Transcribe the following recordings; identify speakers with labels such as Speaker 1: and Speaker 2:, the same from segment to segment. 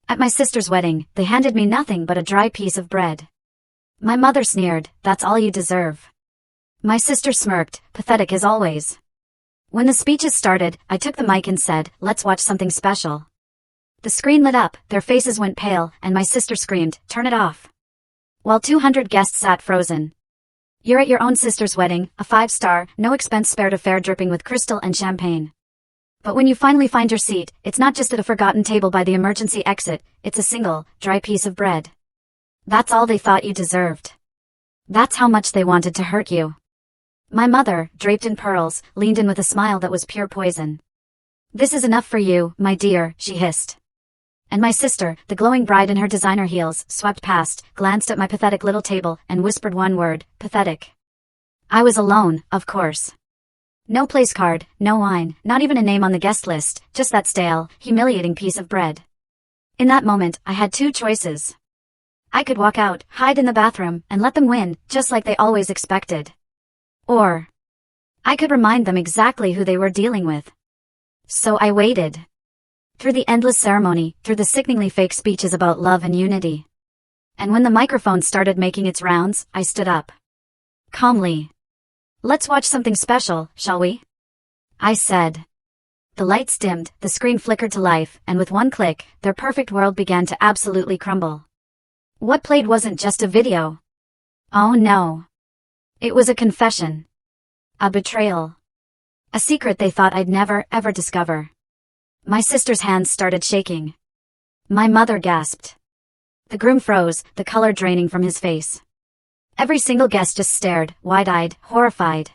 Speaker 1: At my sister's wedding, they handed me nothing but a dry piece of bread. My mother sneered, "That's all you deserve." My sister smirked, pathetic as always. When the speeches started, I took the mic and said, "Let's watch something special." The screen lit up, their faces went pale, and my sister screamed, "Turn it off." While 200 guests sat frozen. You're at your own sister's wedding, a 5-star, no expense spared affair dripping with crystal and champagne. But when you finally find your seat, it's not just at a forgotten table by the emergency exit, it's a single, dry piece of bread. That's all they thought you deserved. That's how much they wanted to hurt you. My mother, draped in pearls, leaned in with a smile that was pure poison. "This is enough for you, my dear," she hissed. And my sister, the glowing bride in her designer heels, swept past, glanced at my pathetic little table, and whispered one word, "Pathetic." I was alone, of course. No place card, no wine, not even a name on the guest list, just that stale, humiliating piece of bread. In that moment, I had two choices. I could walk out, hide in the bathroom, and let them win, just like they always expected. Or I could remind them exactly who they were dealing with. So I waited. Through the endless ceremony, through the sickeningly fake speeches about love and unity. And when the microphone started making its rounds, I stood up. Calmly. "Let's watch something special, shall we?" I said. The lights dimmed, the screen flickered to life, and with one click, their perfect world began to absolutely crumble. What played wasn't just a video. Oh no. It was a confession. A betrayal. A secret they thought I'd never, ever discover. My sister's hands started shaking. My mother gasped. The groom froze, the color draining from his face. Every single guest just stared, wide-eyed, horrified.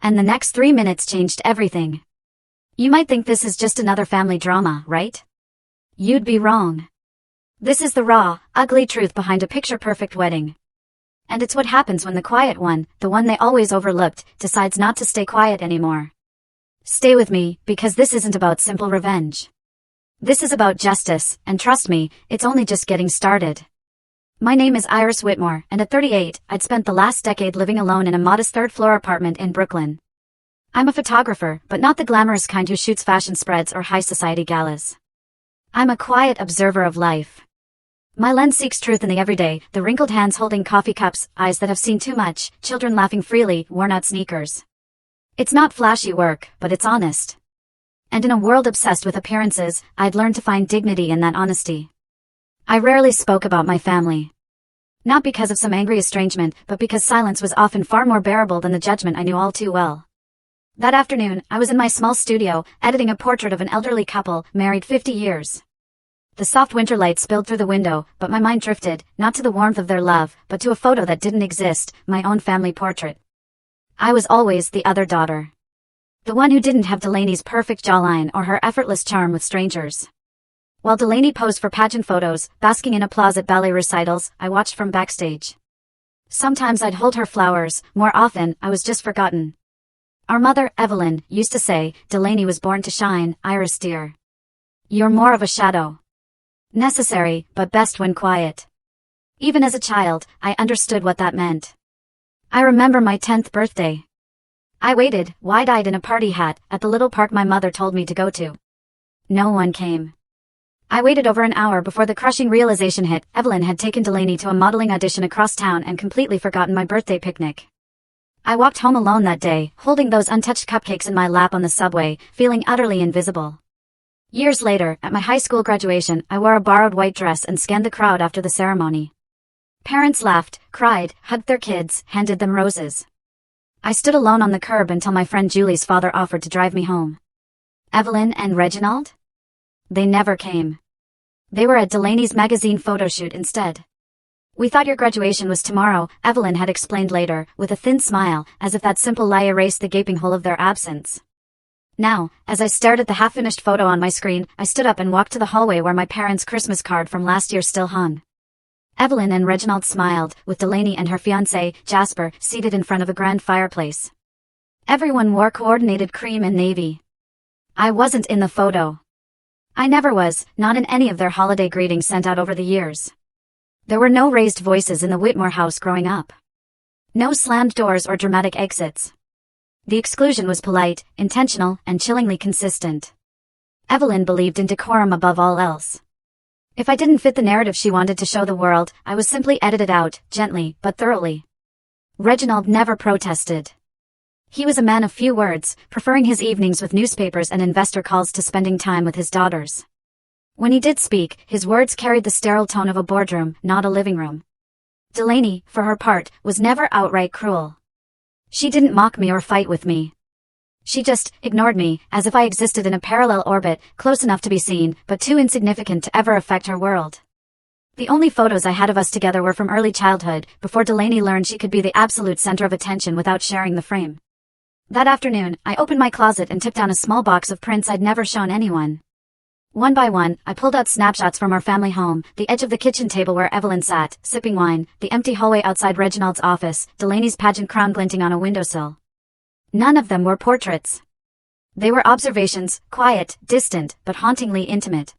Speaker 1: And the next 3 minutes changed everything. You might think this is just another family drama, right? You'd be wrong. This is the raw, ugly truth behind a picture-perfect wedding. And it's what happens when the quiet one, the one they always overlooked, decides not to stay quiet anymore. Stay with me, because this isn't about simple revenge. This is about justice, and trust me, it's only just getting started. My name is Iris Whitmore, and at 38, I'd spent the last decade living alone in a modest third-floor apartment in Brooklyn. I'm a photographer, but not the glamorous kind who shoots fashion spreads or high-society galas. I'm a quiet observer of life. My lens seeks truth in the everyday, the wrinkled hands holding coffee cups, eyes that have seen too much, children laughing freely, worn-out sneakers. It's not flashy work, but it's honest. And in a world obsessed with appearances, I'd learned to find dignity in that honesty. I rarely spoke about my family. Not because of some angry estrangement, but because silence was often far more bearable than the judgment I knew all too well. That afternoon, I was in my small studio, editing a portrait of an elderly couple, married 50 years. The soft winter light spilled through the window, but my mind drifted, not to the warmth of their love, but to a photo that didn't exist, my own family portrait. I was always the other daughter. The one who didn't have Delaney's perfect jawline or her effortless charm with strangers. While Delaney posed for pageant photos, basking in applause at ballet recitals, I watched from backstage. Sometimes I'd hold her flowers, more often, I was just forgotten. Our mother, Evelyn, used to say, "Delaney was born to shine, Iris dear. You're more of a shadow. Necessary, but best when quiet." Even as a child, I understood what that meant. I remember my 10th birthday. I waited, wide-eyed in a party hat, at the little park my mother told me to go to. No one came. I waited over an hour before the crushing realization hit. Evelyn had taken Delaney to a modeling audition across town and completely forgotten my birthday picnic. I walked home alone that day, holding those untouched cupcakes in my lap on the subway, feeling utterly invisible. Years later, at my high school graduation, I wore a borrowed white dress and scanned the crowd after the ceremony. Parents laughed, cried, hugged their kids, handed them roses. I stood alone on the curb until my friend Julie's father offered to drive me home. Evelyn and Reginald? They never came. They were at Delaney's magazine photo shoot instead. "We thought your graduation was tomorrow," Evelyn had explained later, with a thin smile, as if that simple lie erased the gaping hole of their absence. Now, as I stared at the half-finished photo on my screen, I stood up and walked to the hallway where my parents' Christmas card from last year still hung. Evelyn and Reginald smiled, with Delaney and her fiancé, Jasper, seated in front of a grand fireplace. Everyone wore coordinated cream and navy. I wasn't in the photo. I never was, not in any of their holiday greetings sent out over the years. There were no raised voices in the Whitmore house growing up. No slammed doors or dramatic exits. The exclusion was polite, intentional, and chillingly consistent. Evelyn believed in decorum above all else. If I didn't fit the narrative she wanted to show the world, I was simply edited out, gently, but thoroughly. Reginald never protested. He was a man of few words, preferring his evenings with newspapers and investor calls to spending time with his daughters. When he did speak, his words carried the sterile tone of a boardroom, not a living room. Delaney, for her part, was never outright cruel. She didn't mock me or fight with me. She just ignored me, as if I existed in a parallel orbit, close enough to be seen, but too insignificant to ever affect her world. The only photos I had of us together were from early childhood, before Delaney learned she could be the absolute center of attention without sharing the frame. That afternoon, I opened my closet and took down a small box of prints I'd never shown anyone. One by one, I pulled out snapshots from our family home, the edge of the kitchen table where Evelyn sat, sipping wine, the empty hallway outside Reginald's office, Delaney's pageant crown glinting on a windowsill. None of them were portraits. They were observations, quiet, distant, but hauntingly intimate.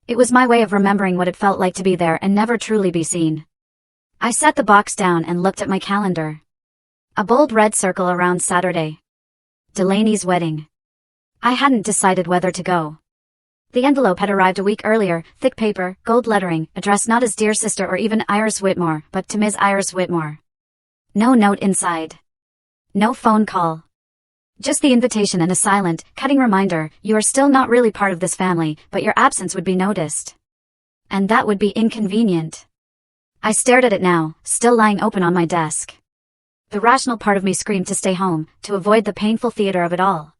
Speaker 1: It was my way of remembering what it felt like to be there and never truly be seen. I set the box down and looked at my calendar. A bold red circle around Saturday. Delaney's wedding. I hadn't decided whether to go. The envelope had arrived a week earlier, thick paper, gold lettering, addressed not as Dear Sister or even Iris Whitmore, but to Ms. Iris Whitmore. No note inside. No phone call. Just the invitation and a silent, cutting reminder, you are still not really part of this family, but your absence would be noticed. And that would be inconvenient. I stared at it now, still lying open on my desk. The rational part of me screamed to stay home, to avoid the painful theater of it all.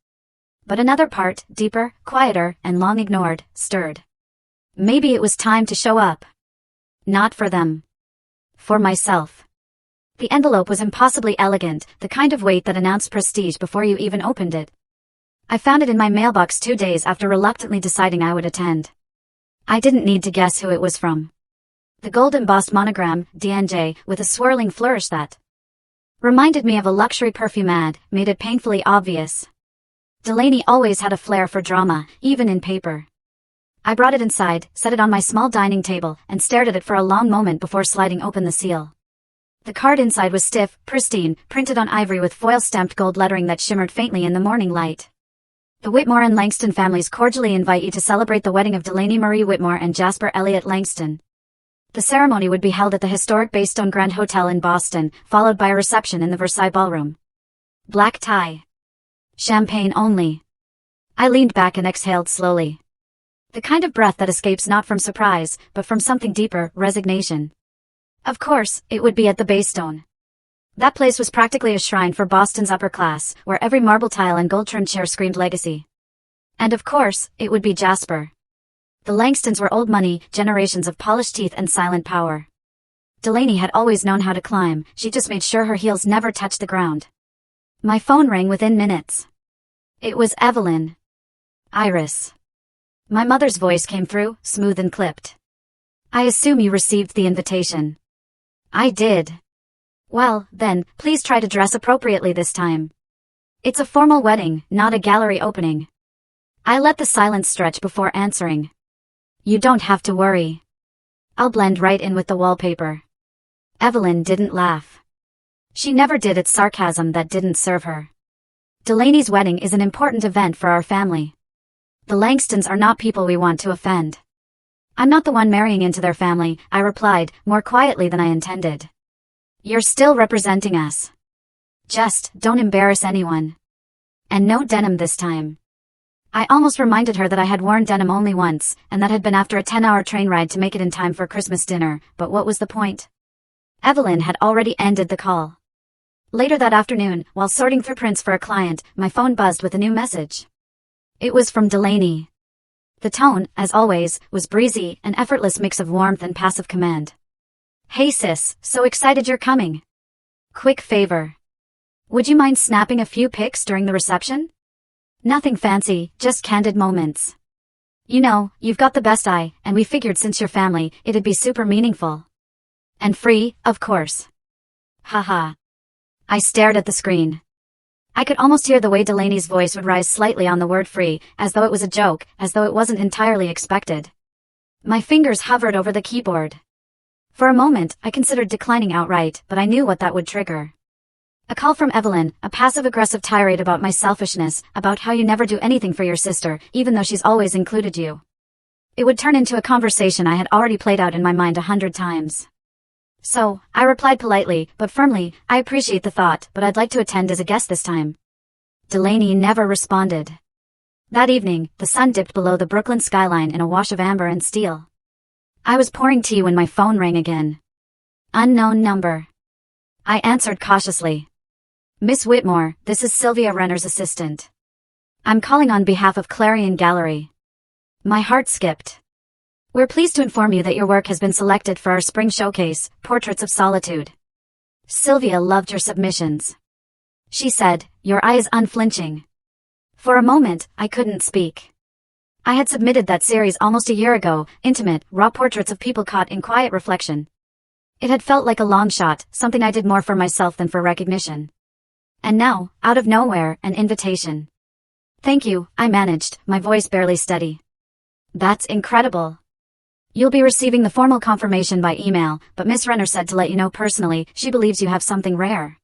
Speaker 1: But another part, deeper, quieter, and long ignored, stirred. Maybe it was time to show up. Not for them. For myself. The envelope was impossibly elegant, the kind of weight that announced prestige before you even opened it. I found it in my mailbox 2 days after reluctantly deciding I would attend. I didn't need to guess who it was from. The gold-embossed monogram, DNJ, with a swirling flourish that reminded me of a luxury perfume ad, made it painfully obvious. Delaney always had a flair for drama, even in paper. I brought it inside, set it on my small dining table, and stared at it for a long moment before sliding open the seal. The card inside was stiff, pristine, printed on ivory with foil-stamped gold lettering that shimmered faintly in the morning light. The Whitmore and Langston families cordially invite you to celebrate the wedding of Delaney Marie Whitmore and Jasper Elliott Langston. The ceremony would be held at the historic Baystone Grand Hotel in Boston, followed by a reception in the Versailles Ballroom. Black tie. Champagne only. I leaned back and exhaled slowly. The kind of breath that escapes not from surprise, but from something deeper, resignation. Of course, it would be at the Baystone. That place was practically a shrine for Boston's upper class, where every marble tile and gold-trimmed chair screamed legacy. And of course, it would be Jasper. The Langstons were old money, generations of polished teeth and silent power. Delaney had always known how to climb, she just made sure her heels never touched the ground. My phone rang within minutes. It was Evelyn. Iris. My mother's voice came through, smooth and clipped. I assume you received the invitation. I did. Well, then, please try to dress appropriately this time. It's a formal wedding, not a gallery opening. I let the silence stretch before answering. You don't have to worry. I'll blend right in with the wallpaper. Evelyn didn't laugh. She never did. It's sarcasm that didn't serve her. Delaney's wedding is an important event for our family. The Langstons are not people we want to offend. I'm not the one marrying into their family, I replied, more quietly than I intended. You're still representing us. Just don't embarrass anyone. And no denim this time. I almost reminded her that I had worn denim only once, and that had been after a 10-hour train ride to make it in time for Christmas dinner, but what was the point? Evelyn had already ended the call. Later that afternoon, while sorting through prints for a client, my phone buzzed with a new message. It was from Delaney. The tone, as always, was breezy, an effortless mix of warmth and passive command. Hey sis, so excited you're coming. Quick favor. Would you mind snapping a few pics during the reception? Nothing fancy, just candid moments. You know, you've got the best eye, and we figured since you're family, it'd be super meaningful. And free, of course. Haha. I stared at the screen. I could almost hear the way Delaney's voice would rise slightly on the word free, as though it was a joke, as though it wasn't entirely expected. My fingers hovered over the keyboard. For a moment, I considered declining outright, but I knew what that would trigger. A call from Evelyn, a passive-aggressive tirade about my selfishness, about how you never do anything for your sister, even though she's always included you. It would turn into a conversation I had already played out in my mind 100 times. So, I replied politely, but firmly, I appreciate the thought, but I'd like to attend as a guest this time. Delaney never responded. That evening, the sun dipped below the Brooklyn skyline in a wash of amber and steel. I was pouring tea when my phone rang again. Unknown number. I answered cautiously. Miss Whitmore, this is Sylvia Renner's assistant. I'm calling on behalf of Clarion Gallery. My heart skipped. We're pleased to inform you that your work has been selected for our spring showcase, Portraits of Solitude. Sylvia loved your submissions. She said, your eyes unflinching. For a moment, I couldn't speak. I had submitted that series almost a year ago, intimate, raw portraits of people caught in quiet reflection. It had felt like a long shot, something I did more for myself than for recognition. And now, out of nowhere, an invitation. Thank you, I managed, my voice barely steady. That's incredible. You'll be receiving the formal confirmation by email, but Miss Renner said to let you know personally, she believes you have something rare.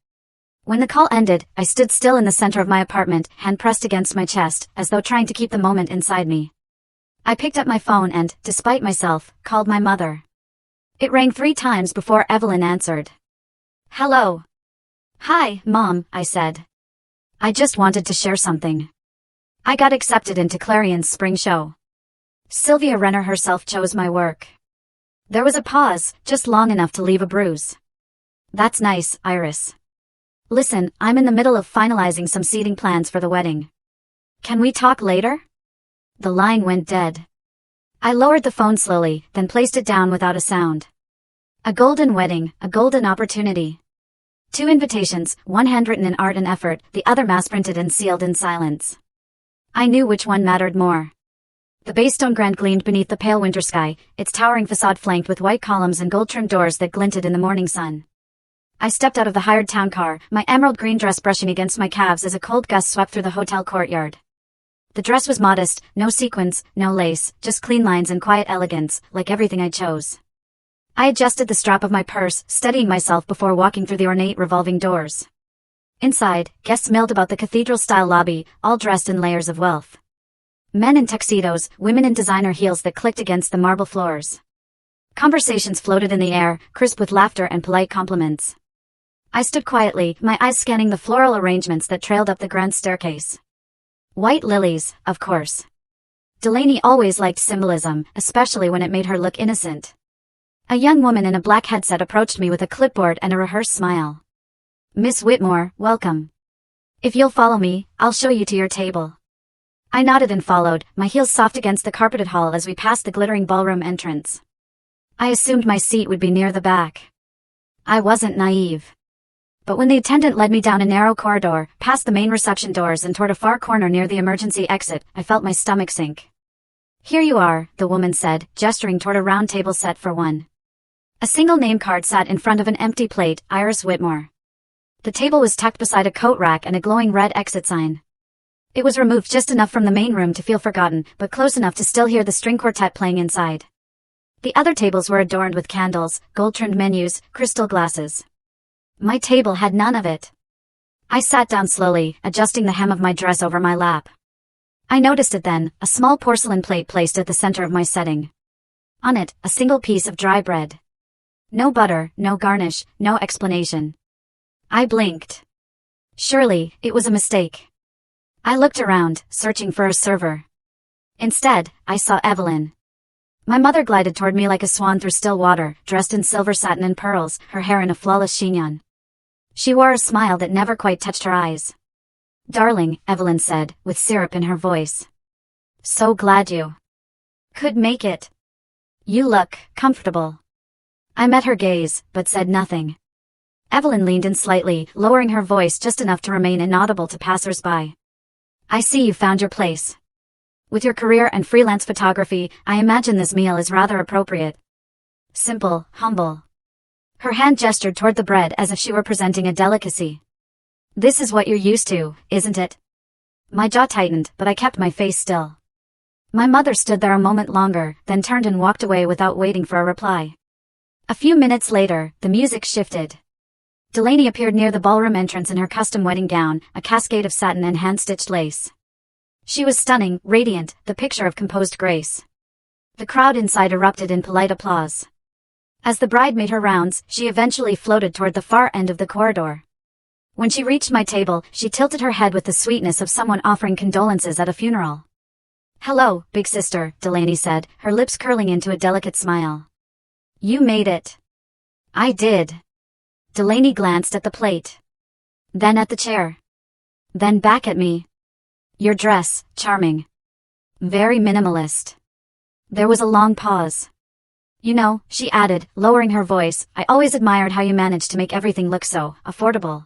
Speaker 1: When the call ended, I stood still in the center of my apartment, hand pressed against my chest, as though trying to keep the moment inside me. I picked up my phone and, despite myself, called my mother. It rang 3 times before Evelyn answered. Hello. Hi, Mom, I said. I just wanted to share something. I got accepted into Clarion's spring show. Sylvia Renner herself chose my work. There was a pause, just long enough to leave a bruise. That's nice, Iris. Listen, I'm in the middle of finalizing some seating plans for the wedding. Can we talk later? The line went dead. I lowered the phone slowly, then placed it down without a sound. A golden wedding, a golden opportunity. 2 invitations, one handwritten in art and effort, the other mass-printed and sealed in silence. I knew which one mattered more. The Baystone Grand gleamed beneath the pale winter sky, its towering facade flanked with white columns and gold-trimmed doors that glinted in the morning sun. I stepped out of the hired town car, my emerald green dress brushing against my calves as a cold gust swept through the hotel courtyard. The dress was modest, no sequins, no lace, just clean lines and quiet elegance, like everything I chose. I adjusted the strap of my purse, steadying myself before walking through the ornate revolving doors. Inside, guests milled about the cathedral-style lobby, all dressed in layers of wealth. Men in tuxedos, women in designer heels that clicked against the marble floors. Conversations floated in the air, crisp with laughter and polite compliments. I stood quietly, my eyes scanning the floral arrangements that trailed up the grand staircase. White lilies, of course. Delaney always liked symbolism, especially when it made her look innocent. A young woman in a black headset approached me with a clipboard and a rehearsed smile. Miss Whitmore, welcome. If you'll follow me, I'll show you to your table. I nodded and followed, my heels soft against the carpeted hall as we passed the glittering ballroom entrance. I assumed my seat would be near the back. I wasn't naive. But when the attendant led me down a narrow corridor, past the main reception doors and toward a far corner near the emergency exit, I felt my stomach sink. Here you are, the woman said, gesturing toward a round table set for one. A single name card sat in front of an empty plate, Iris Whitmore. The table was tucked beside a coat rack and a glowing red exit sign. It was removed just enough from the main room to feel forgotten, but close enough to still hear the string quartet playing inside. The other tables were adorned with candles, gold-trimmed menus, crystal glasses. My table had none of it. I sat down slowly, adjusting the hem of my dress over my lap. I noticed it then, a small porcelain plate placed at the center of my setting. On it, a single piece of dry bread. No butter, no garnish, no explanation. I blinked. Surely, it was a mistake. I looked around, searching for a server. Instead, I saw Evelyn. My mother glided toward me like a swan through still water, dressed in silver satin and pearls, her hair in a flawless chignon. She wore a smile that never quite touched her eyes. Darling, Evelyn said, with syrup in her voice. So glad you could make it. You look comfortable. I met her gaze, but said nothing. Evelyn leaned in slightly, lowering her voice just enough to remain inaudible to passers-by. I see you found your place. With your career and freelance photography, I imagine this meal is rather appropriate. Simple, humble. Her hand gestured toward the bread as if she were presenting a delicacy. This is what you're used to, isn't it? My jaw tightened, but I kept my face still. My mother stood there a moment longer, then turned and walked away without waiting for a reply. A few minutes later, the music shifted. Delaney appeared near the ballroom entrance in her custom wedding gown, a cascade of satin and hand-stitched lace. She was stunning, radiant, the picture of composed grace. The crowd inside erupted in polite applause. As the bride made her rounds, she eventually floated toward the far end of the corridor. When she reached my table, she tilted her head with the sweetness of someone offering condolences at a funeral. "Hello, big sister," Delaney said, her lips curling into a delicate smile. "You made it." "I did." Delaney glanced at the plate. Then at the chair. Then back at me. "Your dress, charming. Very minimalist." There was a long pause. "You know," she added, lowering her voice, "I always admired how you managed to make everything look so affordable.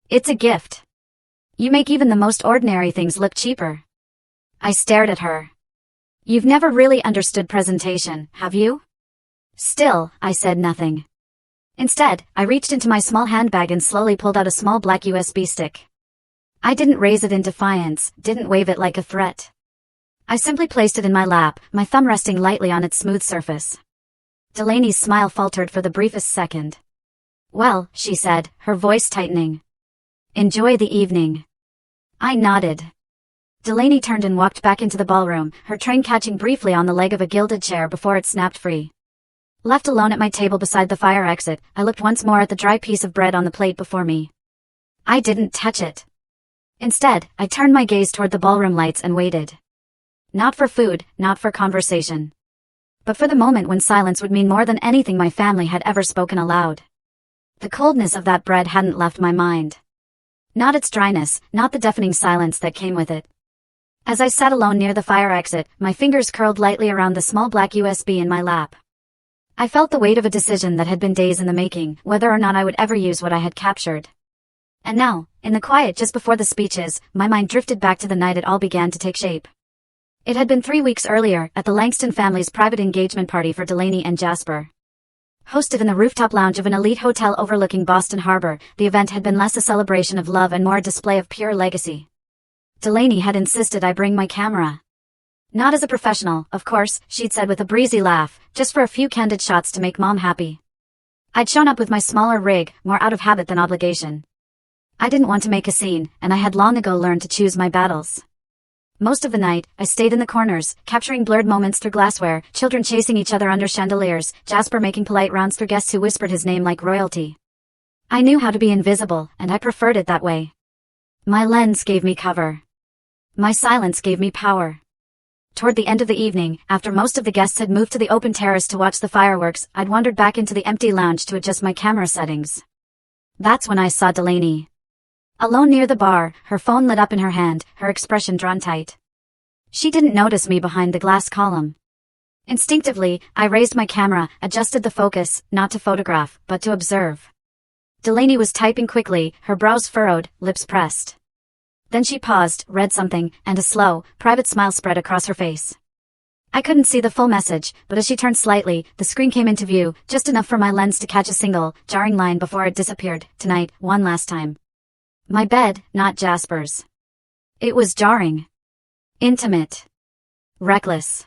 Speaker 1: It's a gift. You make even the most ordinary things look cheaper." I stared at her. "You've never really understood presentation, have you?" Still, I said nothing. Instead, I reached into my small handbag and slowly pulled out a small black USB stick. I didn't raise it in defiance, didn't wave it like a threat. I simply placed it in my lap, my thumb resting lightly on its smooth surface. Delaney's smile faltered for the briefest second. "Well," she said, her voice tightening. "Enjoy the evening." I nodded. Delaney turned and walked back into the ballroom, her train catching briefly on the leg of a gilded chair before it snapped free. Left alone at my table beside the fire exit, I looked once more at the dry piece of bread on the plate before me. I didn't touch it. Instead, I turned my gaze toward the ballroom lights and waited. Not for food, not for conversation. But for the moment when silence would mean more than anything my family had ever spoken aloud. The coldness of that bread hadn't left my mind. Not its dryness, not the deafening silence that came with it. As I sat alone near the fire exit, my fingers curled lightly around the small black USB in my lap. I felt the weight of a decision that had been days in the making, whether or not I would ever use what I had captured. And now, in the quiet just before the speeches, my mind drifted back to the night it all began to take shape. It had been 3 weeks earlier, at the Langston family's private engagement party for Delaney and Jasper. Hosted in the rooftop lounge of an elite hotel overlooking Boston Harbor, the event had been less a celebration of love and more a display of pure legacy. Delaney had insisted I bring my camera. Not as a professional, of course, she'd said with a breezy laugh, just for a few candid shots to make Mom happy. I'd shown up with my smaller rig, more out of habit than obligation. I didn't want to make a scene, and I had long ago learned to choose my battles. Most of the night, I stayed in the corners, capturing blurred moments through glassware, children chasing each other under chandeliers, Jasper making polite rounds through guests who whispered his name like royalty. I knew how to be invisible, and I preferred it that way. My lens gave me cover. My silence gave me power. Toward the end of the evening, after most of the guests had moved to the open terrace to watch the fireworks, I'd wandered back into the empty lounge to adjust my camera settings. That's when I saw Delaney. Alone near the bar, her phone lit up in her hand, her expression drawn tight. She didn't notice me behind the glass column. Instinctively, I raised my camera, adjusted the focus, not to photograph, but to observe. Delaney was typing quickly, her brows furrowed, lips pressed. Then she paused, read something, and a slow, private smile spread across her face. I couldn't see the full message, but as she turned slightly, the screen came into view, just enough for my lens to catch a single, jarring line before it disappeared. Tonight, one last time. My bed, not Jasper's. It was jarring. Intimate. Reckless.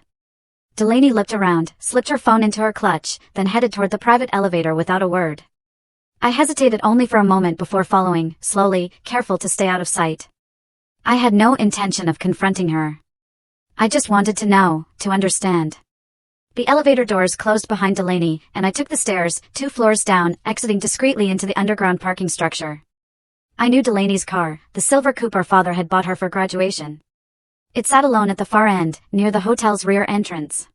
Speaker 1: Delaney looked around, slipped her phone into her clutch, then headed toward the private elevator without a word. I hesitated only for a moment before following, slowly, careful to stay out of sight. I had no intention of confronting her. I just wanted to know, to understand. The elevator doors closed behind Delaney, and I took the stairs, 2 floors down, exiting discreetly into the underground parking structure. I knew Delaney's car, the silver coupe her father had bought her for graduation. It sat alone at the far end, near the hotel's rear entrance.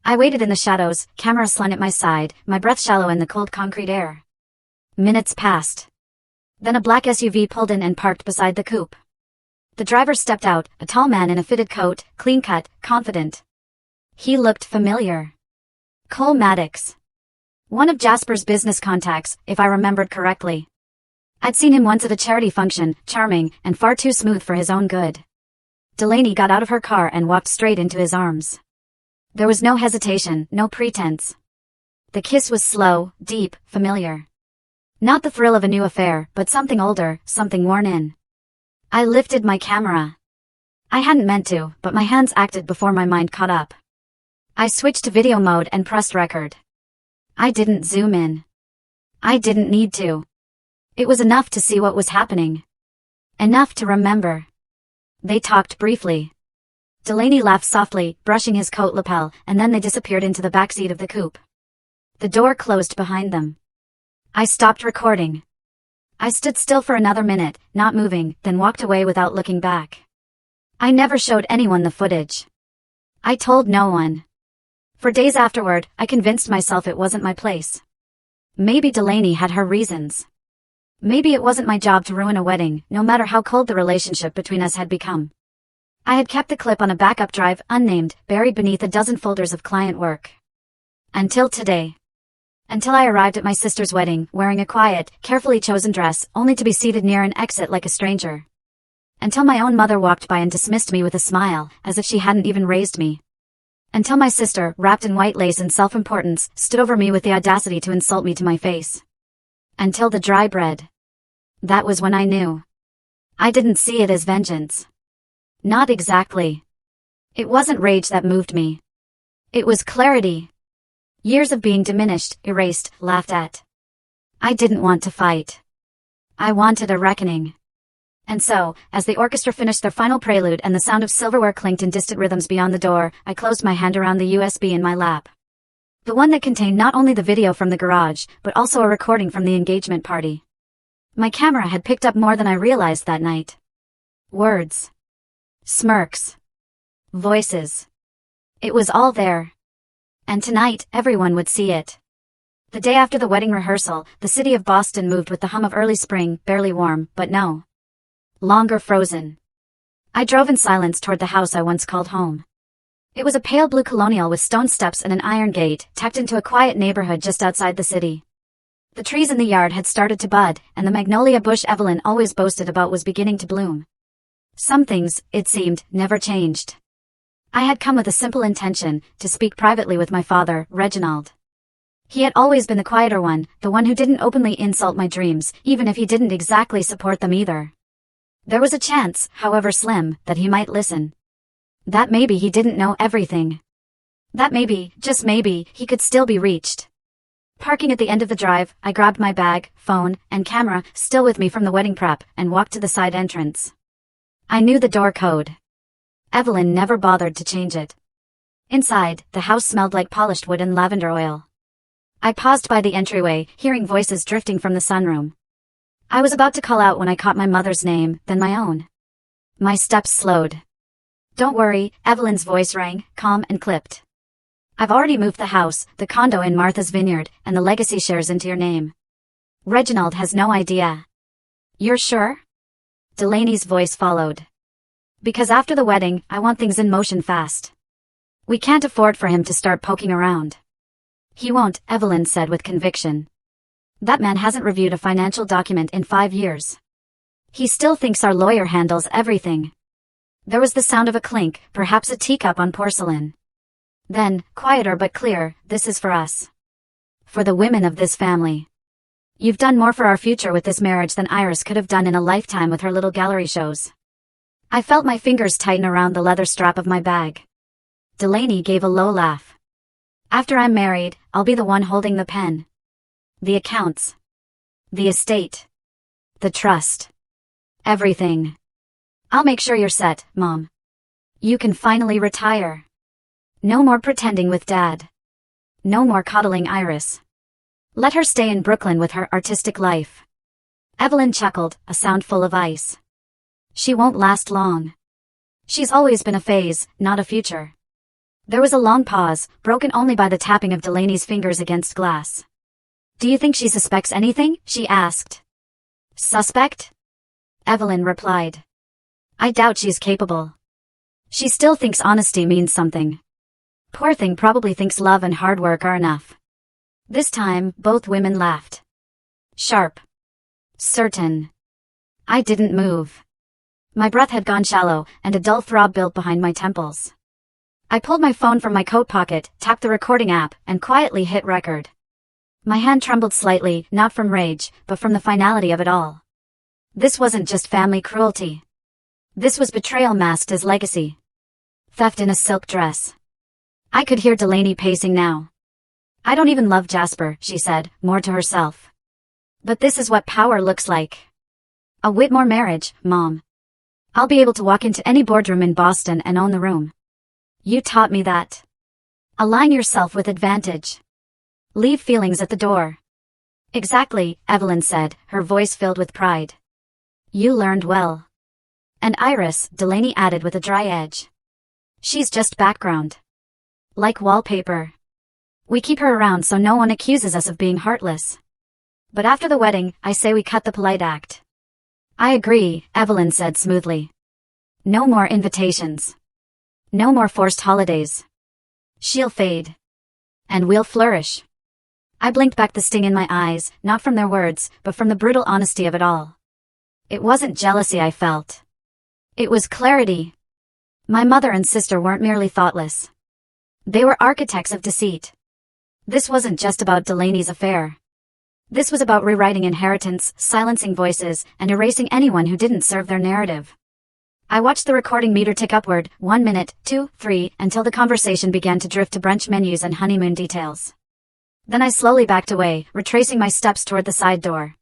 Speaker 1: I waited in the shadows, camera slung at my side, my breath shallow in the cold concrete air. Minutes passed. Then a black SUV pulled in and parked beside the coupe. The driver stepped out, a tall man in a fitted coat, clean-cut, confident. He looked familiar. Cole Maddox. One of Jasper's business contacts, if I remembered correctly. I'd seen him once at a charity function, charming, and far too smooth for his own good. Delaney got out of her car and walked straight into his arms. There was no hesitation, no pretense. The kiss was slow, deep, familiar. Not the thrill of a new affair, but something older, something worn in. I lifted my camera. I hadn't meant to, but my hands acted before my mind caught up. I switched to video mode and pressed record. I didn't zoom in. I didn't need to. It was enough to see what was happening. Enough to remember. They talked briefly. Delaney laughed softly, brushing his coat lapel, and then they disappeared into the backseat of the coupe. The door closed behind them. I stopped recording. I stood still for another minute, not moving, then walked away without looking back. I never showed anyone the footage. I told no one. For days afterward, I convinced myself it wasn't my place. Maybe Delaney had her reasons. Maybe it wasn't my job to ruin a wedding, no matter how cold the relationship between us had become. I had kept the clip on a backup drive, unnamed, buried beneath a dozen folders of client work. Until today. Until I arrived at my sister's wedding, wearing a quiet, carefully chosen dress, only to be seated near an exit like a stranger. Until my own mother walked by and dismissed me with a smile, as if she hadn't even raised me. Until my sister, wrapped in white lace and self-importance, stood over me with the audacity to insult me to my face. Until the dry bread. That was when I knew. I didn't see it as vengeance. Not exactly. It wasn't rage that moved me. It was clarity. Years of being diminished, erased, laughed at. I didn't want to fight. I wanted a reckoning. And so, as the orchestra finished their final prelude and the sound of silverware clinked in distant rhythms beyond the door, I closed my hand around the USB in my lap. The one that contained not only the video from the garage, but also a recording from the engagement party. My camera had picked up more than I realized that night. Words. Smirks. Voices. It was all there. And tonight, everyone would see it. The day after the wedding rehearsal, the city of Boston moved with the hum of early spring, barely warm, but no longer frozen. I drove in silence toward the house I once called home. It was a pale blue colonial with stone steps and an iron gate, tucked into a quiet neighborhood just outside the city. The trees in the yard had started to bud, and the magnolia bush Evelyn always boasted about was beginning to bloom. Some things, it seemed, never changed. I had come with a simple intention, to speak privately with my father, Reginald. He had always been the quieter one, the one who didn't openly insult my dreams, even if he didn't exactly support them either. There was a chance, however slim, that he might listen. That maybe he didn't know everything. That maybe, just maybe, he could still be reached. Parking at the end of the drive, I grabbed my bag, phone, and camera, still with me from the wedding prep, and walked to the side entrance. I knew the door code. Evelyn never bothered to change it. Inside, the house smelled like polished wood and lavender oil. I paused by the entryway, hearing voices drifting from the sunroom. I was about to call out when I caught my mother's name, then my own. My steps slowed. Don't worry, Evelyn's voice rang, calm and clipped. I've already moved the house, the condo in Martha's Vineyard, and the legacy shares into your name. Reginald has no idea. You're sure? Delaney's voice followed. Because after the wedding, I want things in motion fast. We can't afford for him to start poking around. He won't, Evelyn said with conviction. That man hasn't reviewed a financial document in 5 years. He still thinks our lawyer handles everything. There was the sound of a clink, perhaps a teacup on porcelain. Then, quieter but clear, this is for us. For the women of this family. You've done more for our future with this marriage than Iris could have done in a lifetime with her little gallery shows. I felt my fingers tighten around the leather strap of my bag. Delaney gave a low laugh. After I'm married, I'll be the one holding the pen. The accounts. The estate. The trust. Everything. I'll make sure you're set, Mom. You can finally retire. No more pretending with Dad. No more coddling Iris. Let her stay in Brooklyn with her artistic life. Evelyn chuckled, a sound full of ice. She won't last long. She's always been a phase, not a future. There was a long pause, broken only by the tapping of Delaney's fingers against glass. Do you think she suspects anything? She asked. Suspect? Evelyn replied. I doubt she's capable. She still thinks honesty means something. Poor thing probably thinks love and hard work are enough. This time, both women laughed. Sharp. Certain. I didn't move. My breath had gone shallow, and a dull throb built behind my temples. I pulled my phone from my coat pocket, tapped the recording app, and quietly hit record. My hand trembled slightly, not from rage, but from the finality of it all. This wasn't just family cruelty. This was betrayal masked as legacy. Theft in a silk dress. I could hear Delaney pacing now. I don't even love Jasper, she said, more to herself. But this is what power looks like. A Whitmore marriage, Mom. I'll be able to walk into any boardroom in Boston and own the room. You taught me that. Align yourself with advantage. Leave feelings at the door. Exactly, Evelyn said, her voice filled with pride. You learned well. And Iris, Delaney added with a dry edge. She's just background. Like wallpaper. We keep her around so no one accuses us of being heartless. But after the wedding, I say we cut the polite act. I agree, Evelyn said smoothly. No more invitations. No more forced holidays. She'll fade. And we'll flourish. I blinked back the sting in my eyes, not from their words, but from the brutal honesty of it all. It wasn't jealousy I felt. It was clarity. My mother and sister weren't merely thoughtless. They were architects of deceit. This wasn't just about Delaney's affair. This was about rewriting inheritance, silencing voices, and erasing anyone who didn't serve their narrative. I watched the recording meter tick upward, 1 minute, 2, 3, until the conversation began to drift to brunch menus and honeymoon details. Then I slowly backed away, retracing my steps toward the side door.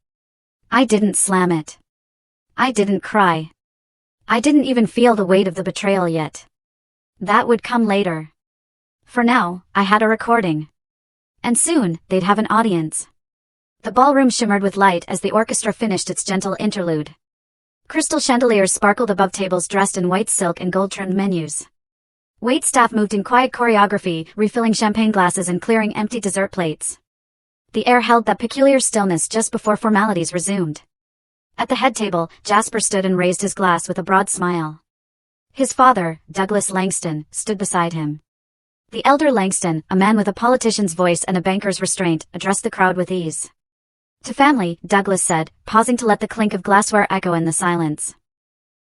Speaker 1: I didn't slam it. I didn't cry. I didn't even feel the weight of the betrayal yet. That would come later. For now, I had a recording. And soon, they'd have an audience. The ballroom shimmered with light as the orchestra finished its gentle interlude. Crystal chandeliers sparkled above tables dressed in white silk and gold-trimmed menus. Waitstaff moved in quiet choreography, refilling champagne glasses and clearing empty dessert plates. The air held that peculiar stillness just before formalities resumed. At the head table, Jasper stood and raised his glass with a broad smile. His father, Douglas Langston, stood beside him. The elder Langston, a man with a politician's voice and a banker's restraint, addressed the crowd with ease. To family, Douglas said, pausing to let the clink of glassware echo in the silence.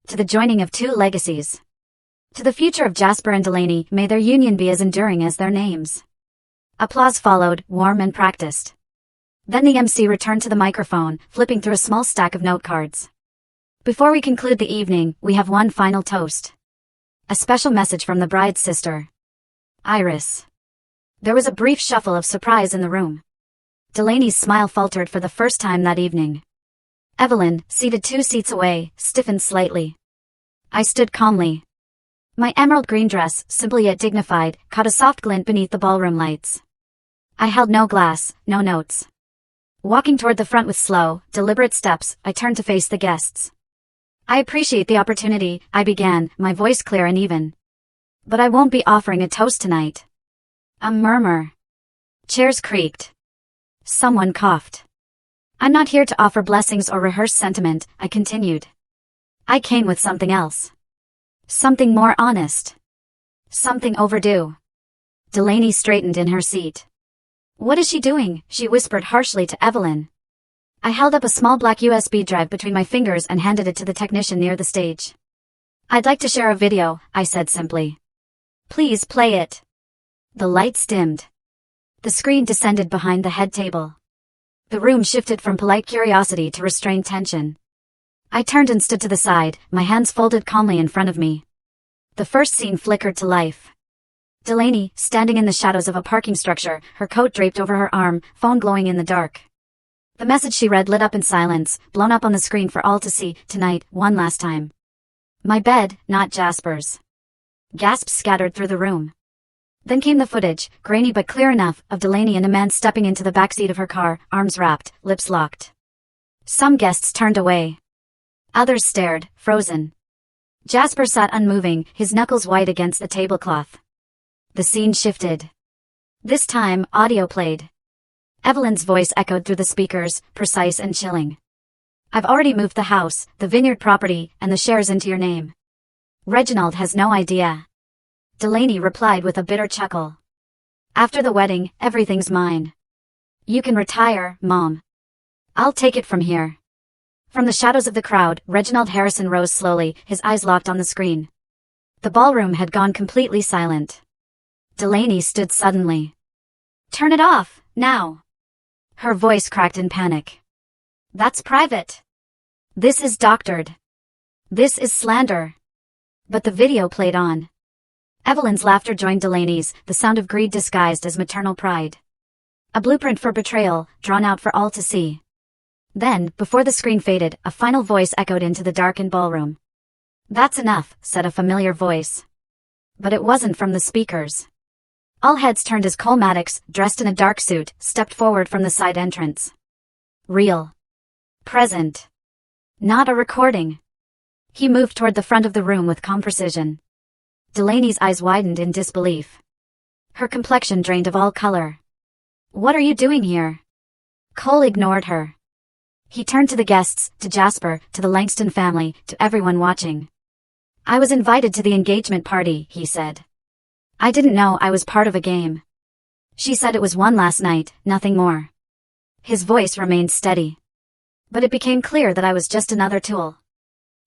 Speaker 1: To the joining of two legacies. To the future of Jasper and Delaney, may their union be as enduring as their names. Applause followed, warm and practiced. Then the MC returned to the microphone, flipping through a small stack of note cards. Before we conclude the evening, we have one final toast. A special message from the bride's sister. Iris. There was a brief shuffle of surprise in the room. Delaney's smile faltered for the first time that evening. Evelyn, seated 2 seats away, stiffened slightly. I stood calmly. My emerald green dress, simple yet dignified, caught a soft glint beneath the ballroom lights. I held no glass, no notes. Walking toward the front with slow, deliberate steps, I turned to face the guests. I appreciate the opportunity, I began, my voice clear and even. But I won't be offering a toast tonight. A murmur. Chairs creaked. Someone coughed. I'm not here to offer blessings or rehearse sentiment, I continued. I came with something else. Something more honest. Something overdue. Delaney straightened in her seat. What is she doing? She whispered harshly to Evelyn. I held up a small black USB drive between my fingers and handed it to the technician near the stage. I'd like to share a video, I said simply. Please play it. The lights dimmed. The screen descended behind the head table. The room shifted from polite curiosity to restrained tension. I turned and stood to the side, my hands folded calmly in front of me. The first scene flickered to life. Delaney, standing in the shadows of a parking structure, her coat draped over her arm, phone glowing in the dark. The message she read lit up in silence, blown up on the screen for all to see, tonight, one last time. My bed, not Jasper's. Gasps scattered through the room. Then came the footage, grainy but clear enough, of Delaney and a man stepping into the backseat of her car, arms wrapped, lips locked. Some guests turned away. Others stared, frozen. Jasper sat unmoving, his knuckles white against the tablecloth. The scene shifted. This time, audio played. Evelyn's voice echoed through the speakers, precise and chilling. I've already moved the house, the vineyard property, and the shares into your name. Reginald has no idea. Delaney replied with a bitter chuckle. After the wedding, everything's mine. You can retire, Mom. I'll take it from here. From the shadows of the crowd, Reginald Harrison rose slowly, his eyes locked on the screen. The ballroom had gone completely silent. Delaney stood suddenly. Turn it off, now. Her voice cracked in panic. That's private. This is doctored. This is slander. But the video played on. Evelyn's laughter joined Delaney's, the sound of greed disguised as maternal pride. A blueprint for betrayal, drawn out for all to see. Then, before the screen faded, a final voice echoed into the darkened ballroom. "That's enough," said a familiar voice. But it wasn't from the speakers. All heads turned as Cole Maddox, dressed in a dark suit, stepped forward from the side entrance. Real. Present. Not a recording. He moved toward the front of the room with calm precision. Delaney's eyes widened in disbelief. Her complexion drained of all color. "What are you doing here?" Cole ignored her. He turned to the guests, to Jasper, to the Langston family, to everyone watching. "I was invited to the engagement party," he said. "I didn't know I was part of a game." She said it was one last night, nothing more. His voice remained steady. "But it became clear that I was just another tool.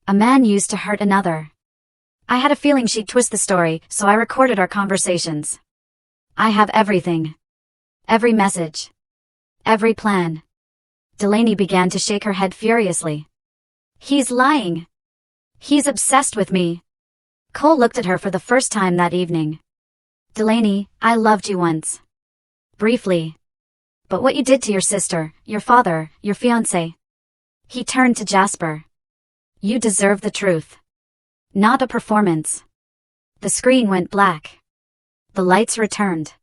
Speaker 1: A man used to hurt another. I had a feeling she'd twist the story, so I recorded our conversations. I have everything. Every message. Every plan." Delaney began to shake her head furiously. "He's lying. He's obsessed with me." Cole looked at her for the first time that evening. "Delaney, I loved you once. Briefly. But what you did to your sister, your father, your fiancé." He turned to Jasper. "You deserve the truth. Not a performance." The screen went black. The lights returned.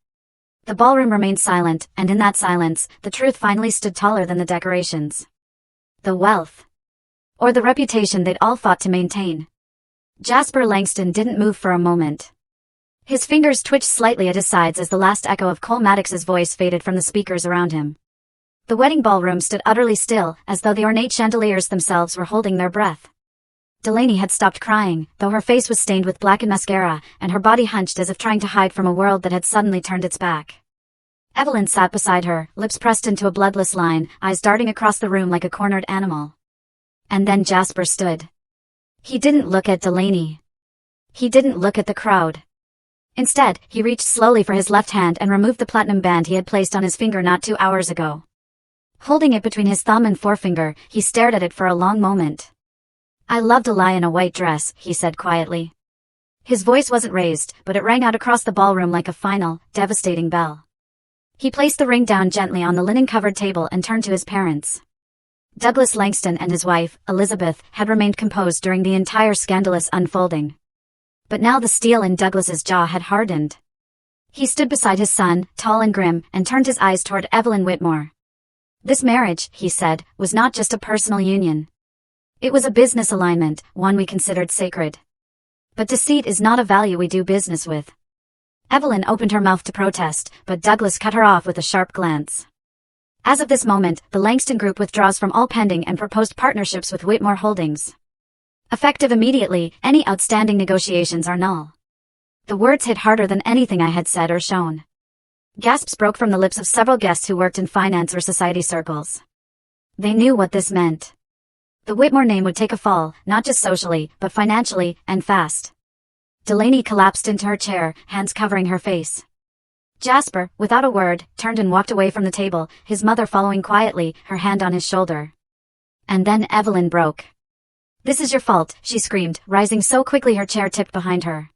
Speaker 1: The ballroom remained silent, and in that silence, the truth finally stood taller than the decorations. The wealth. Or the reputation they'd all fought to maintain. Jasper Langston didn't move for a moment. His fingers twitched slightly at his sides as the last echo of Cole Maddox's voice faded from the speakers around him. The wedding ballroom stood utterly still, as though the ornate chandeliers themselves were holding their breath. Delaney had stopped crying, though her face was stained with blackened mascara, and her body hunched as if trying to hide from a world that had suddenly turned its back. Evelyn sat beside her, lips pressed into a bloodless line, eyes darting across the room like a cornered animal. And then Jasper stood. He didn't look at Delaney. He didn't look at the crowd. Instead, he reached slowly for his left hand and removed the platinum band he had placed on his finger not 2 hours ago. Holding it between his thumb and forefinger, he stared at it for a long moment. "I loved a lie in a white dress," he said quietly. His voice wasn't raised, but it rang out across the ballroom like a final, devastating bell. He placed the ring down gently on the linen-covered table and turned to his parents. Douglas Langston and his wife, Elizabeth, had remained composed during the entire scandalous unfolding. But now the steel in Douglas's jaw had hardened. He stood beside his son, tall and grim, and turned his eyes toward Evelyn Whitmore. "This marriage," he said, "was not just a personal union. It was a business alignment, one we considered sacred. But deceit is not a value we do business with." Evelyn opened her mouth to protest, but Douglas cut her off with a sharp glance. "As of this moment, the Langston Group withdraws from all pending and proposed partnerships with Whitmore Holdings. Effective immediately, any outstanding negotiations are null." The words hit harder than anything I had said or shown. Gasps broke from the lips of several guests who worked in finance or society circles. They knew what this meant. The Whitmore name would take a fall, not just socially, but financially, and fast. Delaney collapsed into her chair, hands covering her face. Jasper, without a word, turned and walked away from the table, his mother following quietly, her hand on his shoulder. And then Evelyn broke. "This is your fault," she screamed, rising so quickly her chair tipped behind her.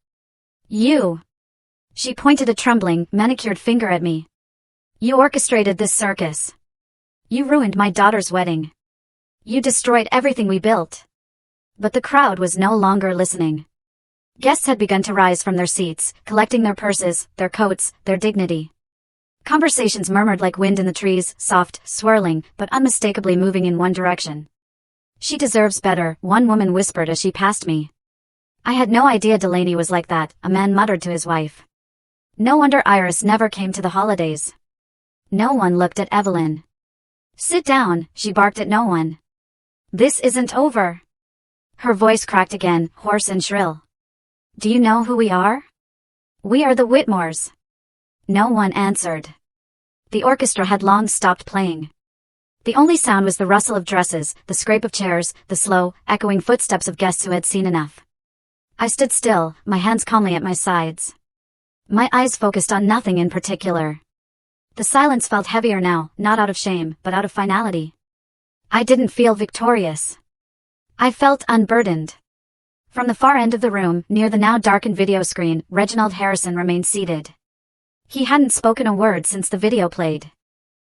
Speaker 1: "You." She pointed a trembling, manicured finger at me. "You orchestrated this circus. You ruined my daughter's wedding. You destroyed everything we built." But the crowd was no longer listening. Guests had begun to rise from their seats, collecting their purses, their coats, their dignity. Conversations murmured like wind in the trees, soft, swirling, but unmistakably moving in one direction. "She deserves better," one woman whispered as she passed me. "I had no idea Delaney was like that," a man muttered to his wife. "No wonder Iris never came to the holidays." No one looked at Evelyn. "Sit down," she barked at no one. "This isn't over." Her voice cracked again, hoarse and shrill. "Do you know who we are? We are the Whitmores." No one answered. The orchestra had long stopped playing. The only sound was the rustle of dresses, the scrape of chairs, the slow, echoing footsteps of guests who had seen enough. I stood still, my hands calmly at my sides. My eyes focused on nothing in particular. The silence felt heavier now, not out of shame, but out of finality. I didn't feel victorious. I felt unburdened. From the far end of the room, near the now darkened video screen, Reginald Harrison remained seated. He hadn't spoken a word since the video played.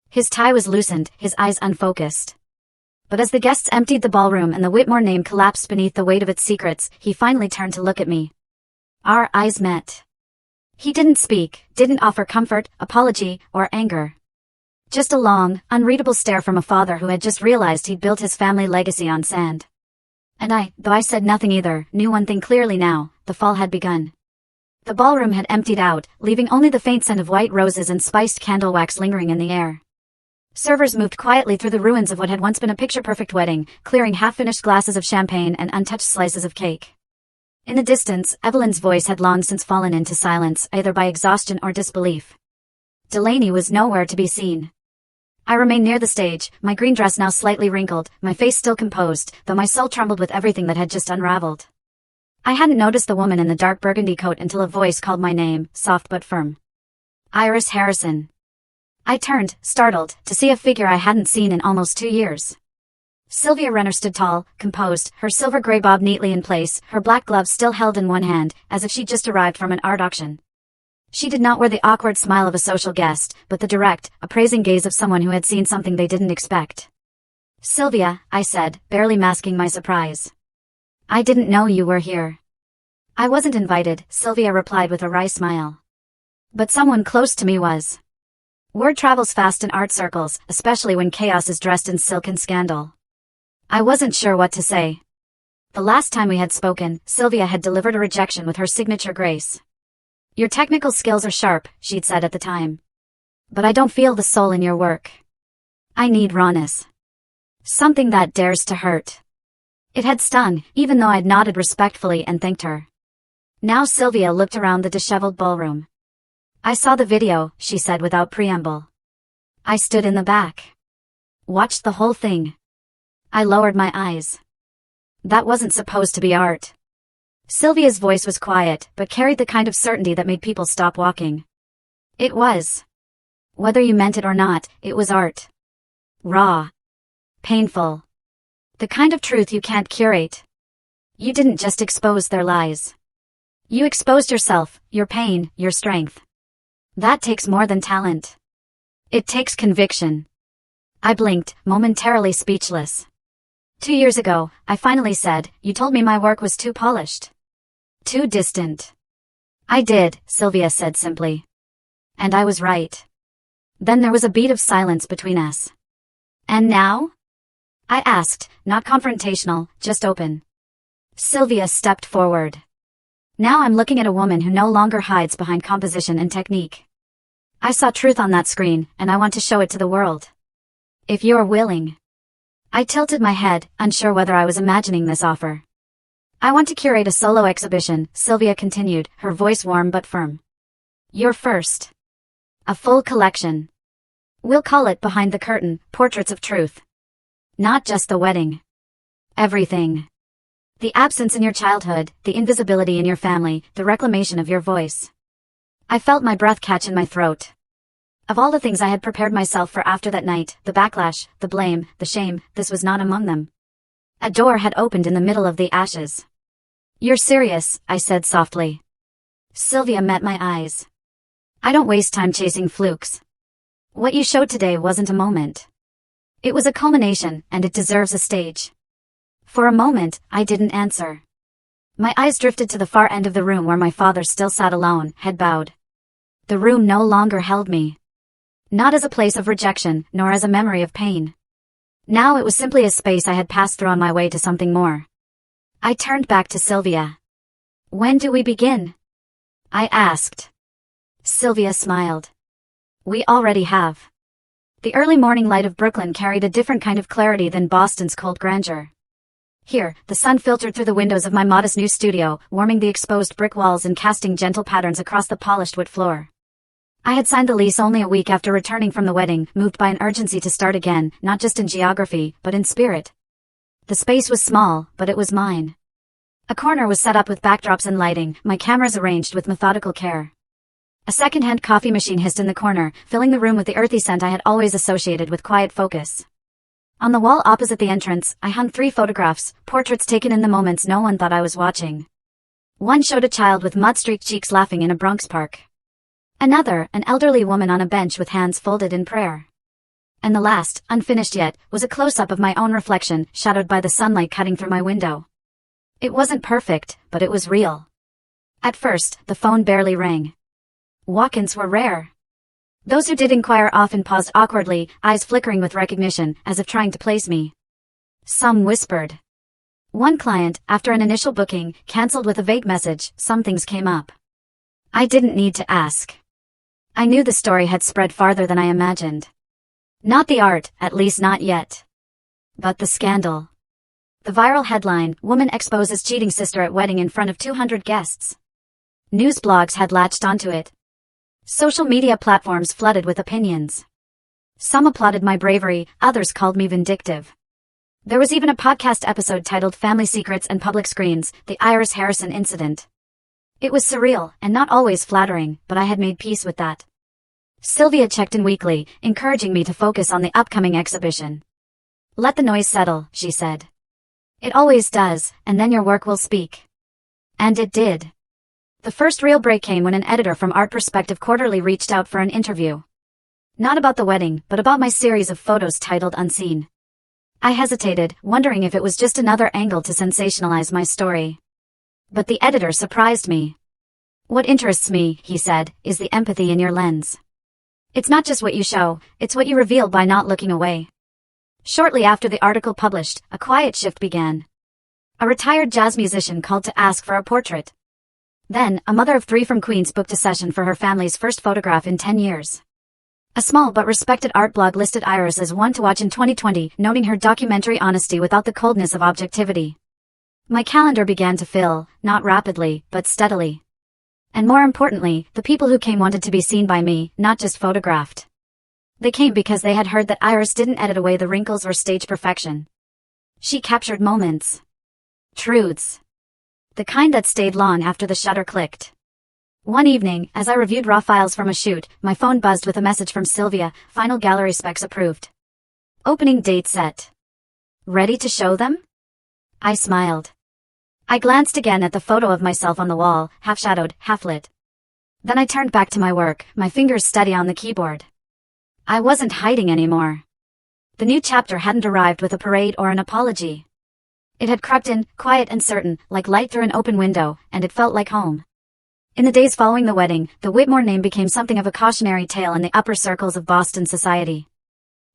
Speaker 1: His tie was loosened, his eyes unfocused. But as the guests emptied the ballroom and the Whitmore name collapsed beneath the weight of its secrets, he finally turned to look at me. Our eyes met. He didn't speak, didn't offer comfort, apology, or anger. Just a long, unreadable stare from a father who had just realized he'd built his family legacy on sand. And I, though I said nothing either, knew one thing clearly now: the fall had begun. The ballroom had emptied out, leaving only the faint scent of white roses and spiced candle wax lingering in the air. Servers moved quietly through the ruins of what had once been a picture-perfect wedding, clearing half-finished glasses of champagne and untouched slices of cake. In the distance, Evelyn's voice had long since fallen into silence, either by exhaustion or disbelief. Delaney was nowhere to be seen. I remained near the stage, my green dress now slightly wrinkled, my face still composed, though my soul trembled with everything that had just unraveled. I hadn't noticed the woman in the dark burgundy coat until a voice called my name, soft but firm. Iris Harrison. I turned, startled, to see a figure I hadn't seen in almost 2 years. Sylvia Renner stood tall, composed, her silver gray bob neatly in place, her black gloves still held in one hand, as if she'd just arrived from an art auction. She did not wear the awkward smile of a social guest, but the direct, appraising gaze of someone who had seen something they didn't expect. Sylvia, I said, barely masking my surprise. I didn't know you were here. I wasn't invited, Sylvia replied with a wry smile. But someone close to me was. Word travels fast in art circles, especially when chaos is dressed in silk and scandal. I wasn't sure what to say. The last time we had spoken, Sylvia had delivered a rejection with her signature grace. Your technical skills are sharp, she'd said at the time. But I don't feel the soul in your work. I need rawness. Something that dares to hurt. It had stung, even though I'd nodded respectfully and thanked her. Now Sylvia looked around the disheveled ballroom. I saw the video, she said without preamble. I stood in the back. Watched the whole thing. I lowered my eyes. That wasn't supposed to be art. Sylvia's voice was quiet, but carried the kind of certainty that made people stop walking. It was. Whether you meant it or not, it was art. Raw. Painful. The kind of truth you can't curate. You didn't just expose their lies. You exposed yourself, your pain, your strength. That takes more than talent. It takes conviction. I blinked, momentarily speechless. 2 years ago, I finally said, you told me my work was too polished. Too distant. I did, Sylvia said simply. And I was right. Then there was a beat of silence between us. And now? I asked, not confrontational, just open. Sylvia stepped forward. Now I'm looking at a woman who no longer hides behind composition and technique. I saw truth on that screen, and I want to show it to the world. If you're willing. I tilted my head, unsure whether I was imagining this offer. I want to curate a solo exhibition, Sylvia continued, her voice warm but firm. You're first. A full collection. We'll call it Behind the Curtain, Portraits of Truth. Not just the wedding. Everything. The absence in your childhood, the invisibility in your family, the reclamation of your voice. I felt my breath catch in my throat. Of all the things I had prepared myself for after that night, the backlash, the blame, the shame, this was not among them. A door had opened in the middle of the ashes. You're serious, I said softly. Sylvia met my eyes. I don't waste time chasing flukes. What you showed today wasn't a moment. It was a culmination, and it deserves a stage. For a moment, I didn't answer. My eyes drifted to the far end of the room where my father still sat alone, head bowed. The room no longer held me. Not as a place of rejection, nor as a memory of pain. Now it was simply a space I had passed through on my way to something more. I turned back to Sylvia. When do we begin? I asked. Sylvia smiled. We already have. The early morning light of Brooklyn carried a different kind of clarity than Boston's cold grandeur. Here, the sun filtered through the windows of my modest new studio, warming the exposed brick walls and casting gentle patterns across the polished wood floor. I had signed the lease only a week after returning from the wedding, moved by an urgency to start again, not just in geography, but in spirit. The space was small, but it was mine. A corner was set up with backdrops and lighting, my cameras arranged with methodical care. A second-hand coffee machine hissed in the corner, filling the room with the earthy scent I had always associated with quiet focus. On the wall opposite the entrance, I hung 3 photographs, portraits taken in the moments no one thought I was watching. One showed a child with mud-streaked cheeks laughing in a Bronx park. Another, an elderly woman on a bench with hands folded in prayer. And the last, unfinished yet, was a close-up of my own reflection, shadowed by the sunlight cutting through my window. It wasn't perfect, but it was real. At first, the phone barely rang. Walk-ins were rare. Those who did inquire often paused awkwardly, eyes flickering with recognition, as if trying to place me. Some whispered. One client, after an initial booking, cancelled with a vague message, "Some things came up." I didn't need to ask. I knew the story had spread farther than I imagined. Not the art, at least not yet. But the scandal. The viral headline, "Woman exposes cheating sister at wedding in front of 200 guests." News blogs had latched onto it. Social media platforms flooded with opinions. Some applauded my bravery, others called me vindictive. There was even a podcast episode titled "Family Secrets and Public Screens: The Iris Harrison Incident." It was surreal, and not always flattering, but I had made peace with that. Sylvia checked in weekly, encouraging me to focus on the upcoming exhibition. "Let the noise settle," she said. "It always does, and then your work will speak." And it did. The first real break came when an editor from Art Perspective Quarterly reached out for an interview. Not about the wedding, but about my series of photos titled Unseen. I hesitated, wondering if it was just another angle to sensationalize my story. But the editor surprised me. "What interests me," he said, "is the empathy in your lens. It's not just what you show, it's what you reveal by not looking away." Shortly after the article published, a quiet shift began. A retired jazz musician called to ask for a portrait. Then, a mother of 3 from Queens booked a session for her family's first photograph in 10 years. A small but respected art blog listed Iris as one to watch in 2020, noting her documentary honesty without the coldness of objectivity. My calendar began to fill, not rapidly, but steadily. And more importantly, the people who came wanted to be seen by me, not just photographed. They came because they had heard that Iris didn't edit away the wrinkles or stage perfection. She captured moments. Truths. The kind that stayed long after the shutter clicked. One evening, as I reviewed raw files from a shoot, my phone buzzed with a message from Sylvia, "Final gallery specs approved. Opening date set. Ready to show them?" I smiled. I glanced again at the photo of myself on the wall, half-shadowed, half-lit. Then I turned back to my work, my fingers steady on the keyboard. I wasn't hiding anymore. The new chapter hadn't arrived with a parade or an apology. It had crept in, quiet and certain, like light through an open window, and it felt like home. In the days following the wedding, the Whitmore name became something of a cautionary tale in the upper circles of Boston society.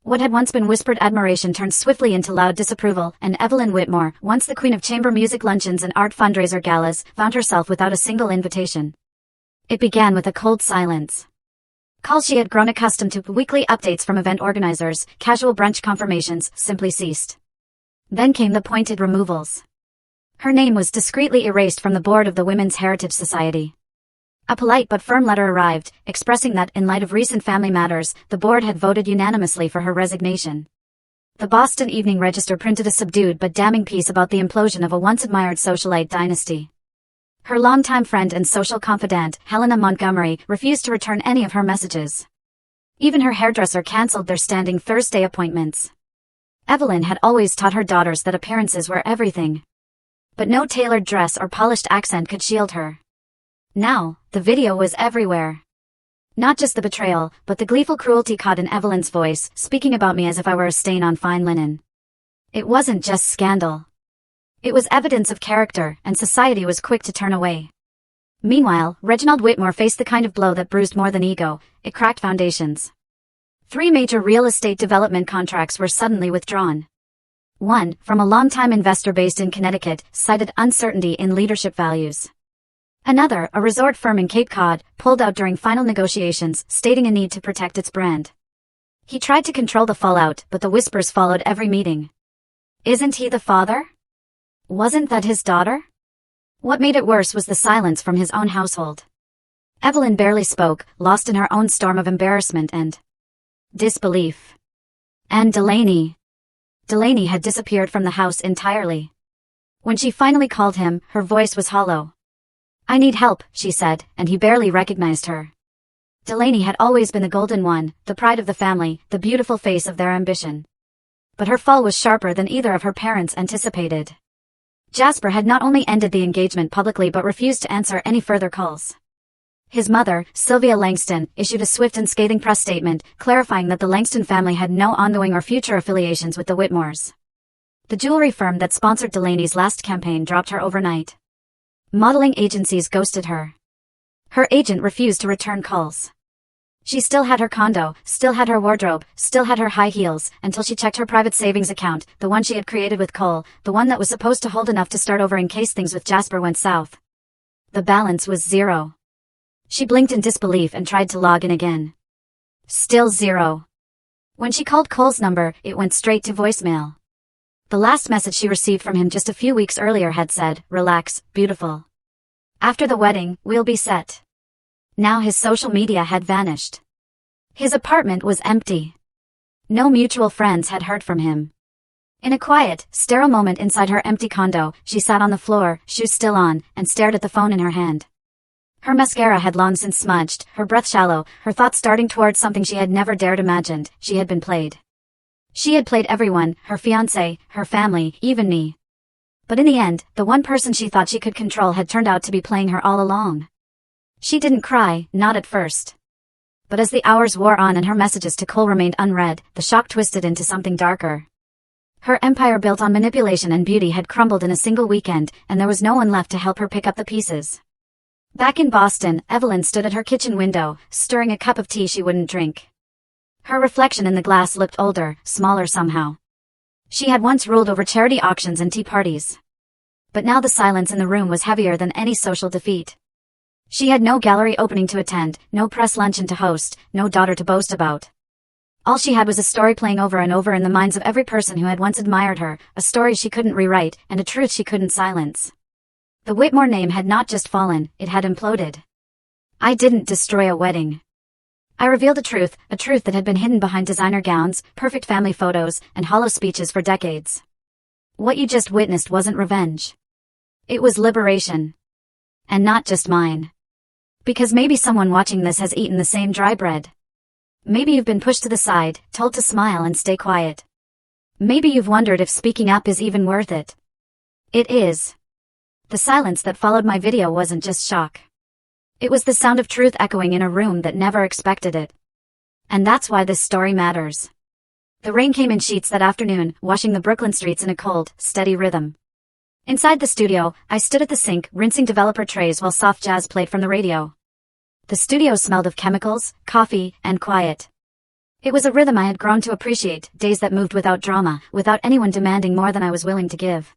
Speaker 1: What had once been whispered admiration turned swiftly into loud disapproval, and Evelyn Whitmore, once the queen of chamber music luncheons and art fundraiser galas, found herself without a single invitation. It began with a cold silence. Calls she had grown accustomed to, weekly updates from event organizers, casual brunch confirmations, simply ceased. Then came the pointed removals. Her name was discreetly erased from the board of the Women's Heritage Society. A polite but firm letter arrived, expressing that, in light of recent family matters, the board had voted unanimously for her resignation. The Boston Evening Register printed a subdued but damning piece about the implosion of a once-admired socialite dynasty. Her longtime friend and social confidant, Helena Montgomery, refused to return any of her messages. Even her hairdresser canceled their standing Thursday appointments. Evelyn had always taught her daughters that appearances were everything. But no tailored dress or polished accent could shield her. Now, the video was everywhere. Not just the betrayal, but the gleeful cruelty caught in Evelyn's voice, speaking about me as if I were a stain on fine linen. It wasn't just scandal. It was evidence of character, and society was quick to turn away. Meanwhile, Reginald Whitmore faced the kind of blow that bruised more than ego. It cracked foundations. 3 major real estate development contracts were suddenly withdrawn. One, from a longtime investor based in Connecticut, cited uncertainty in leadership values. Another, a resort firm in Cape Cod, pulled out during final negotiations, stating a need to protect its brand. He tried to control the fallout, but the whispers followed every meeting. Isn't he the father? Wasn't that his daughter? What made it worse was the silence from his own household. Evelyn barely spoke, lost in her own storm of embarrassment and disbelief. And Delaney had disappeared from the house entirely. When she finally called him, her voice was hollow. "I need help," she said, and he barely recognized her. Delaney had always been the golden one, the pride of the family, the beautiful face of their ambition. But her fall was sharper than either of her parents anticipated. Jasper had not only ended the engagement publicly but refused to answer any further calls. His mother, Sylvia Langston, issued a swift and scathing press statement, clarifying that the Langston family had no ongoing or future affiliations with the Whitmores. The jewelry firm that sponsored Delaney's last campaign dropped her overnight. Modeling agencies ghosted her. Her agent refused to return calls. She still had her condo, still had her wardrobe, still had her high heels, until she checked her private savings account, the one she had created with Cole, the one that was supposed to hold enough to start over in case things with Jasper went south. The balance was zero. She blinked in disbelief and tried to log in again. Still zero. When she called Cole's number, it went straight to voicemail. The last message she received from him just a few weeks earlier had said, "Relax, beautiful. After the wedding, we'll be set." Now his social media had vanished. His apartment was empty. No mutual friends had heard from him. In a quiet, sterile moment inside her empty condo, she sat on the floor, shoes still on, and stared at the phone in her hand. Her mascara had long since smudged, her breath shallow, her thoughts starting towards something she had never dared imagined. She had been played. She had played everyone, her fiancé, her family, even me. But in the end, the one person she thought she could control had turned out to be playing her all along. She didn't cry, not at first. But as the hours wore on and her messages to Cole remained unread, the shock twisted into something darker. Her empire built on manipulation and beauty had crumbled in a single weekend, and there was no one left to help her pick up the pieces. Back in Boston, Evelyn stood at her kitchen window, stirring a cup of tea she wouldn't drink. Her reflection in the glass looked older, smaller somehow. She had once ruled over charity auctions and tea parties. But now the silence in the room was heavier than any social defeat. She had no gallery opening to attend, no press luncheon to host, no daughter to boast about. All she had was a story playing over and over in the minds of every person who had once admired her, a story she couldn't rewrite, and a truth she couldn't silence. The Whitmore name had not just fallen, it had imploded. I didn't destroy a wedding. I revealed a truth that had been hidden behind designer gowns, perfect family photos, and hollow speeches for decades. What you just witnessed wasn't revenge. It was liberation. And not just mine. Because maybe someone watching this has eaten the same dry bread. Maybe you've been pushed to the side, told to smile and stay quiet. Maybe you've wondered if speaking up is even worth it. It is. The silence that followed my video wasn't just shock. It was the sound of truth echoing in a room that never expected it. And that's why this story matters. The rain came in sheets that afternoon, washing the Brooklyn streets in a cold, steady rhythm. Inside the studio, I stood at the sink, rinsing developer trays while soft jazz played from the radio. The studio smelled of chemicals, coffee, and quiet. It was a rhythm I had grown to appreciate, days that moved without drama, without anyone demanding more than I was willing to give.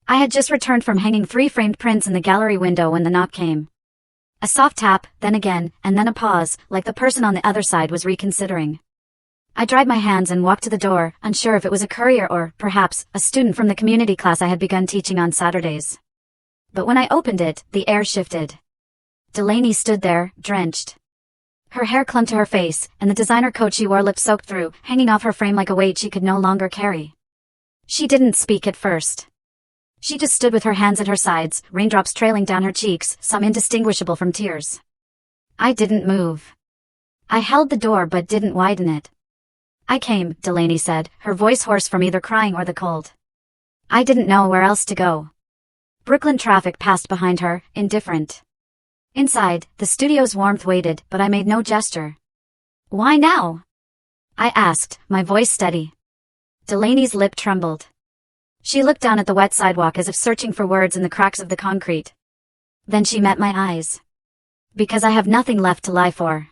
Speaker 1: I had just returned from hanging 3 framed prints in the gallery window when the knock came. A soft tap, then again, and then a pause, like the person on the other side was reconsidering. I dried my hands and walked to the door, unsure if it was a courier or, perhaps, a student from the community class I had begun teaching on Saturdays. But when I opened it, the air shifted. Delaney stood there, drenched. Her hair clung to her face, and the designer coat she wore looked soaked through, hanging off her frame like a weight she could no longer carry. She didn't speak at first. She just stood with her hands at her sides, raindrops trailing down her cheeks, some indistinguishable from tears. I didn't move. I held the door but didn't widen it. "I came," Delaney said, her voice hoarse from either crying or the cold. I didn't know where else to go. Brooklyn traffic passed behind her, indifferent. Inside, the studio's warmth waited, but I made no gesture. "Why now?" I asked, my voice steady. Delaney's lip trembled. She looked down at the wet sidewalk as if searching for words in the cracks of the concrete. Then she met my eyes. "Because I have nothing left to lie for."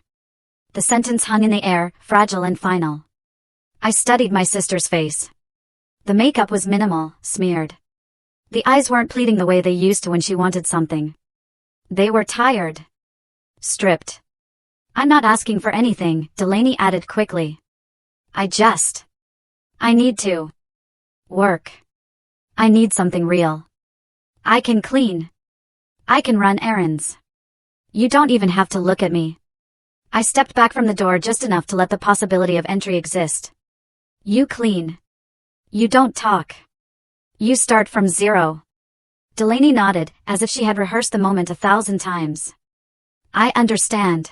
Speaker 1: The sentence hung in the air, fragile and final. I studied my sister's face. The makeup was minimal, smeared. The eyes weren't pleading the way they used to when she wanted something. They were tired. Stripped. "I'm not asking for anything," Delaney added quickly. I need to work. I need something real. I can clean. I can run errands. You don't even have to look at me." I stepped back from the door just enough to let the possibility of entry exist. "You clean. You don't talk. You start from zero." Delaney nodded, as if she had rehearsed the moment 1,000 times. "I understand."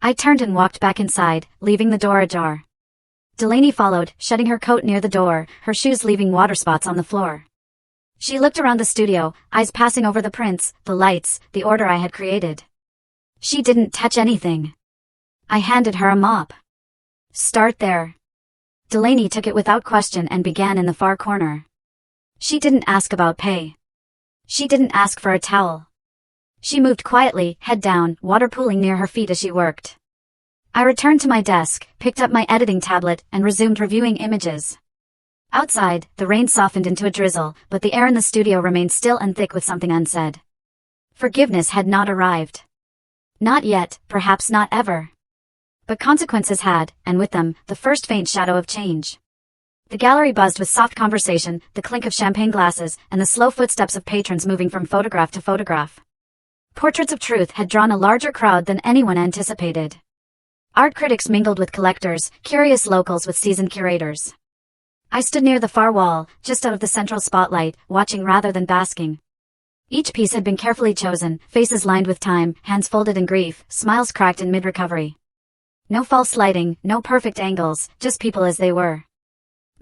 Speaker 1: I turned and walked back inside, leaving the door ajar. Delaney followed, shutting her coat near the door, her shoes leaving water spots on the floor. She looked around the studio, eyes passing over the prints, the lights, the order I had created. She didn't touch anything. I handed her a mop. Start there. Delaney took it without question and began in the far corner. She didn't ask about pay. She didn't ask for a towel. She moved quietly, head down, water pooling near her feet as she worked. I returned to my desk, picked up my editing tablet, and resumed reviewing images. Outside, the rain softened into a drizzle, but the air in the studio remained still and thick with something unsaid. Forgiveness had not arrived. Not yet, perhaps not ever. But consequences had, and with them, the first faint shadow of change. The gallery buzzed with soft conversation, the clink of champagne glasses, and the slow footsteps of patrons moving from photograph to photograph. Portraits of Truth had drawn a larger crowd than anyone anticipated. Art critics mingled with collectors, curious locals with seasoned curators. I stood near the far wall, just out of the central spotlight, watching rather than basking. Each piece had been carefully chosen, faces lined with time, hands folded in grief, smiles cracked in mid-recovery. No false lighting, no perfect angles, just people as they were.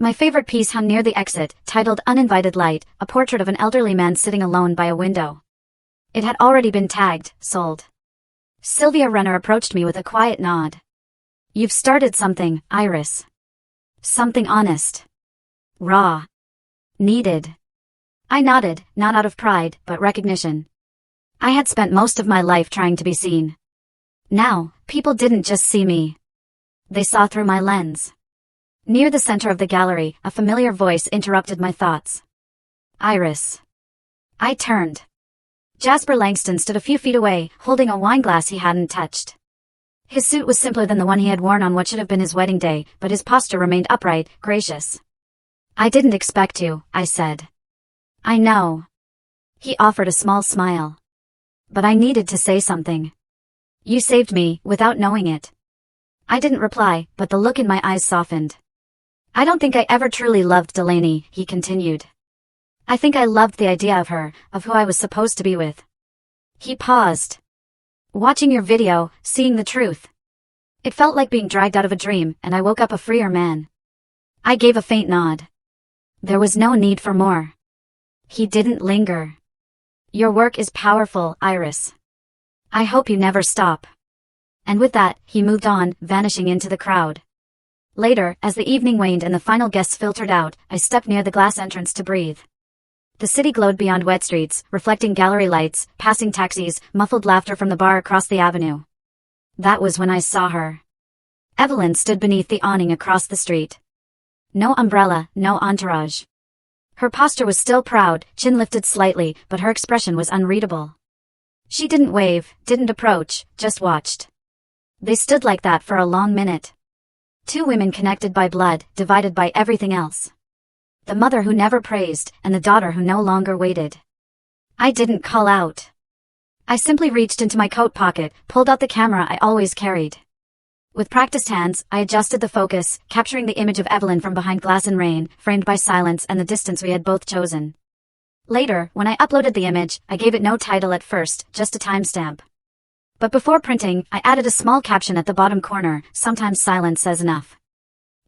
Speaker 1: My favorite piece hung near the exit, titled Uninvited Light, a portrait of an elderly man sitting alone by a window. It had already been tagged, sold. Sylvia Renner approached me with a quiet nod. You've started something, Iris. Something honest. Raw. Needed. I nodded, not out of pride, but recognition. I had spent most of my life trying to be seen. Now, people didn't just see me. They saw through my lens. Near the center of the gallery, a familiar voice interrupted my thoughts. Iris. I turned. Jasper Langston stood a few feet away, holding a wine glass he hadn't touched. His suit was simpler than the one he had worn on what should have been his wedding day, but his posture remained upright, gracious. I didn't expect you, I said. I know. He offered a small smile. But I needed to say something. You saved me, without knowing it. I didn't reply, but the look in my eyes softened. I don't think I ever truly loved Delaney, he continued. I think I loved the idea of her, of who I was supposed to be with. He paused. Watching your video, seeing the truth. It felt like being dragged out of a dream, and I woke up a freer man. I gave a faint nod. There was no need for more. He didn't linger. Your work is powerful, Iris. I hope you never stop. And with that, he moved on, vanishing into the crowd. Later, as the evening waned and the final guests filtered out, I stepped near the glass entrance to breathe. The city glowed beyond wet streets, reflecting gallery lights, passing taxis, muffled laughter from the bar across the avenue. That was when I saw her. Evelyn stood beneath the awning across the street. No umbrella, no entourage. Her posture was still proud, chin lifted slightly, but her expression was unreadable. She didn't wave, didn't approach, just watched. They stood like that for a long minute. Two women connected by blood, divided by everything else. The mother who never praised, and the daughter who no longer waited. I didn't call out. I simply reached into my coat pocket, pulled out the camera I always carried. With practiced hands, I adjusted the focus, capturing the image of Evelyn from behind glass and rain, framed by silence and the distance we had both chosen. Later, when I uploaded the image, I gave it no title at first, just a timestamp. But before printing, I added a small caption at the bottom corner, sometimes silence says enough.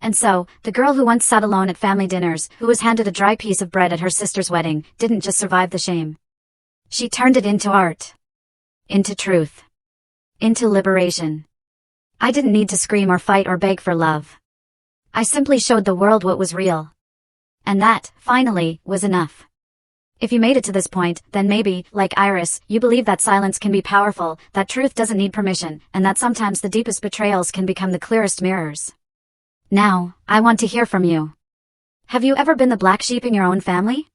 Speaker 1: And so, the girl who once sat alone at family dinners, who was handed a dry piece of bread at her sister's wedding, didn't just survive the shame. She turned it into art. Into truth. Into liberation. I didn't need to scream or fight or beg for love. I simply showed the world what was real. And that, finally, was enough. If you made it to this point, then maybe, like Iris, you believe that silence can be powerful, that truth doesn't need permission, and that sometimes the deepest betrayals can become the clearest mirrors. Now, I want to hear from you. Have you ever been the black sheep in your own family?